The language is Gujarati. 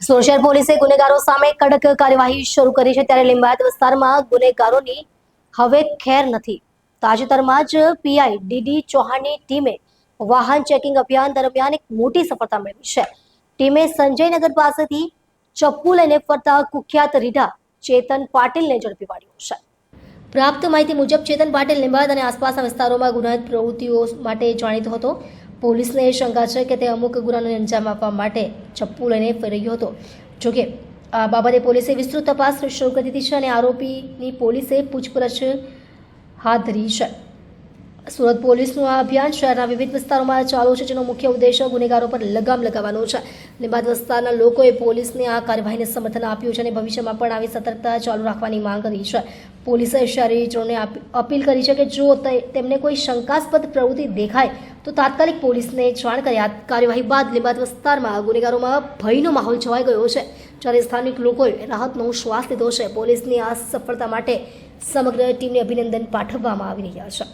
સોશિયલ પોલીસે ગુનેગારો સામે કડક કાર્યવાહી શરૂ કરી છે, ત્યારે લિંબાયત વિસ્તારમાં ગુનેગારોની હવે ખેર નથી. તાજેતરમાં જ પીઆઈ ડીડી ચૌહાણની ટીમે વાહન ચેકિંગ અભિયાન દરમિયાન એક મોટી સફળતા મેળવી છે. ટીમે સંજયનગર પાસેથી ચપ્પુ લઈને ફરતા કુખ્યાત રીઢા ચેતન પાટીલને ઝડપી પાડ્યો છે. પ્રાપ્ત માહિતી મુજબ ચેતન પાટીલ લિંબાયત અને આસપાસના વિસ્તારોમાં ગુનાહિત પ્રવૃત્તિઓ માટે જાણીતો હતો. પોલીસને શંકા છે કે તે અમુક ગુનાને અંજામ આપવા માટે ચપ્પુ લઈને ફરી રહ્યો હતો. જોકે આ બાબતે પોલીસે વિસ્તૃત તપાસ શરૂ કરી દીધી છે અને આરોપીની પોલીસે પૂછપરછ હાથ ધરી છે. સુરત પોલીસનું આ અભિયાન શહેરના વિવિધ વિસ્તારોમાં ચાલુ છે, જેનો મુખ્ય ઉદ્દેશ ગુનેગારો પર લગામ લગાવવાનો છે. લિંબાયત વિસ્તારના લોકોએ પોલીસને આ કાર્યવાહીને સમર્થન આપ્યું છે અને ભવિષ્યમાં પણ આવી સતર્કતા ચાલુ રાખવાની માંગ કરી છે. પોલીસે શહેરીજનોને અપીલ કરી છે કે જો તેમને કોઈ શંકાસ્પદ પ્રવૃત્તિ દેખાય તો તાત્કાલિક પોલીસને જાણ કરી. આ કાર્યવાહી બાદ લિંબાયત વિસ્તારમાં ગુનેગારોમાં ભયનો માહોલ છવાઈ ગયો છે, જ્યારે સ્થાનિક લોકોએ રાહતનો શ્વાસ લીધો છે. પોલીસની આ સફળતા માટે સમગ્ર ટીમને અભિનંદન પાઠવવામાં આવી રહ્યા છે.